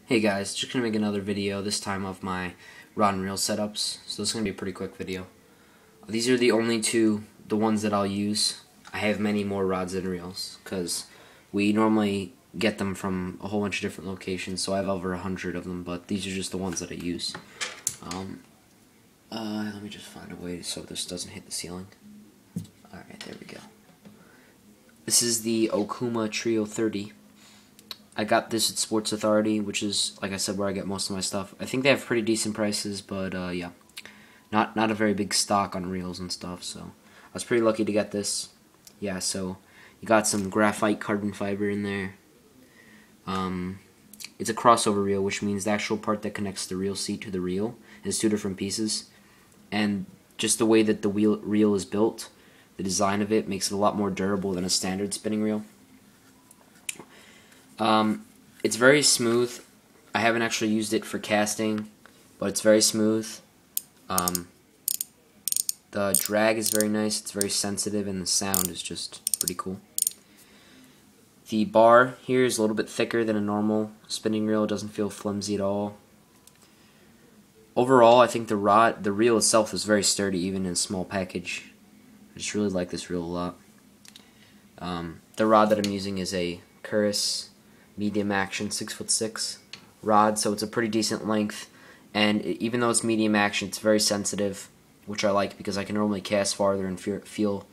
Hey guys, just gonna make another video, this time of my rod and reel setups. So this is gonna be a pretty quick video. These are the only the ones that I'll use. I have many more rods and reels, because we normally get them from a whole bunch of different locations, so I have over 100 of them, but these are just the ones that I use. Let me just find a way so this doesn't hit the ceiling. Alright, there we go. This is the Okuma Trio 30. I got this at Sports Authority, which is, like I said, where I get most of my stuff. I think they have pretty decent prices, but yeah, not a very big stock on reels and stuff. So I was pretty lucky to get this. Yeah, so you got some graphite carbon fiber in there. It's a crossover reel, which means the actual part that connects the reel seat to the reel is two different pieces, and just the way that the reel is built, the design of it makes it a lot more durable than a standard spinning reel. It's very smooth. I haven't actually used it for casting, but it's very smooth. The drag is very nice, it's very sensitive, and the sound is just pretty cool. The bar here is a little bit thicker than a normal spinning reel. It doesn't feel flimsy at all. Overall, I think the reel itself is very sturdy, even in a small package. I just really like this reel a lot. The rod that I'm using is a Curtis medium action 6'6" rod, so it's a pretty decent length, and even though it's medium action, it's very sensitive, which I like because I can normally cast farther and feel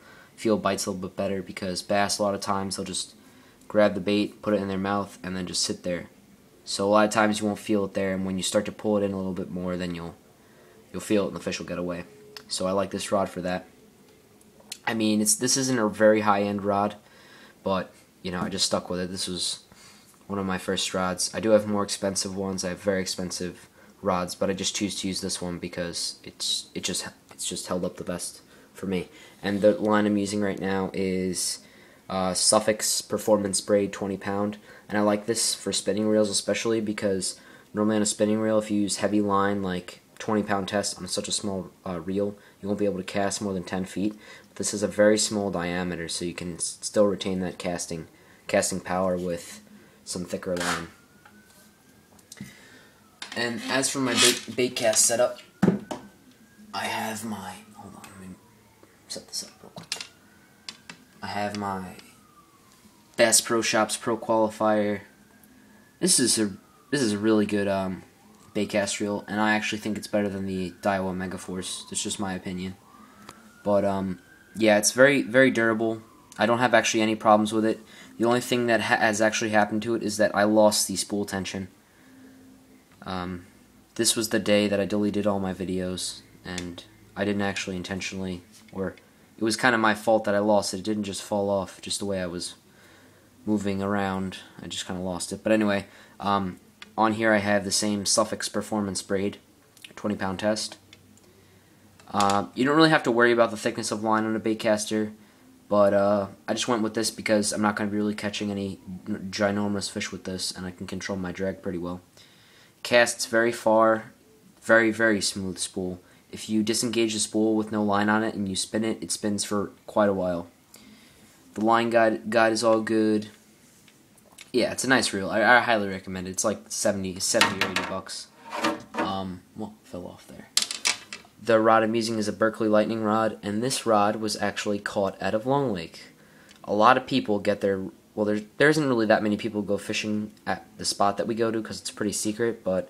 bites a little bit better, because bass a lot of times they'll just grab the bait, put it in their mouth, and then just sit there. So a lot of times you won't feel it there, and when you start to pull it in a little bit more, then you'll feel it and the fish will get away. So I like this rod for that. I mean, this isn't a very high-end rod, but you know, I just stuck with it. This was one of my first rods. I do have more expensive ones. I have very expensive rods, but I just choose to use this one because it's just held up the best for me. And the line I'm using right now is Suffix Performance Braid 20 pound, and I like this for spinning reels especially, because normally on a spinning reel, if you use heavy line like 20 pound test on such a small reel, you won't be able to cast more than 10 feet. But this is a very small diameter, so you can still retain that casting power with some thicker line. And as for my bait cast setup, I have my, hold on, let me set this up real quick. I have my Bass Pro Shops Pro Qualifier. This is a really good bait cast reel, and I actually think it's better than the Daiwa Megaforce. That's just my opinion. But yeah, it's very, very durable. I don't have actually any problems with it. The only thing that has actually happened to it is that I lost the spool tension. This was the day that I deleted all my videos, and I didn't actually intentionally, or it was kind of my fault that I lost it. It didn't just fall off just the way I was moving around. I just kind of lost it. But anyway, on here I have the same Suffix Performance Braid, 20 pound test. You don't really have to worry about the thickness of line on a bait caster, but I just went with this because I'm not going to be really catching any ginormous fish with this, and I can control my drag pretty well. Casts very far, very, very smooth spool. If you disengage the spool with no line on it and you spin it, it spins for quite a while. The line guide is all good. Yeah, it's a nice reel. I highly recommend it. It's like 70 or 80 bucks. Well, fell off there. The rod I'm using is a Berkeley Lightning rod, and this rod was actually caught out of Long Lake. A lot of people get their, well, there isn't really that many people who go fishing at the spot that we go to because it's pretty secret, but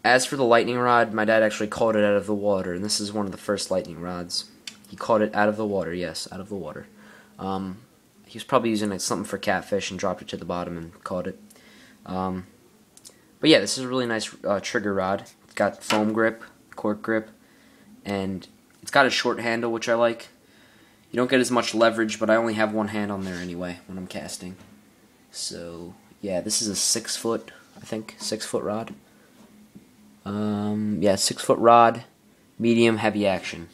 as for the lightning rod, my dad actually caught it out of the water, and this is one of the first lightning rods. He caught it out of the water, yes, out of the water. He was probably using something for catfish and dropped it to the bottom and caught it. But yeah, this is a really nice trigger rod. It's got foam grip, cork grip, and it's got a short handle, which I like. You don't get as much leverage, but I only have one hand on there anyway when I'm casting. So yeah, this is a 6 foot, I think, 6 foot rod. Yeah, 6 foot rod, medium heavy action.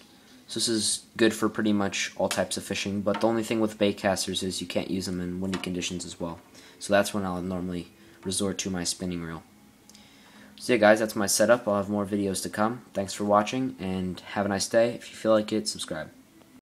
So this is good for pretty much all types of fishing, but the only thing with bait casters is you can't use them in windy conditions as well. So that's when I'll normally resort to my spinning reel. So yeah guys, that's my setup. I'll have more videos to come. Thanks for watching, and have a nice day. If you feel like it, subscribe.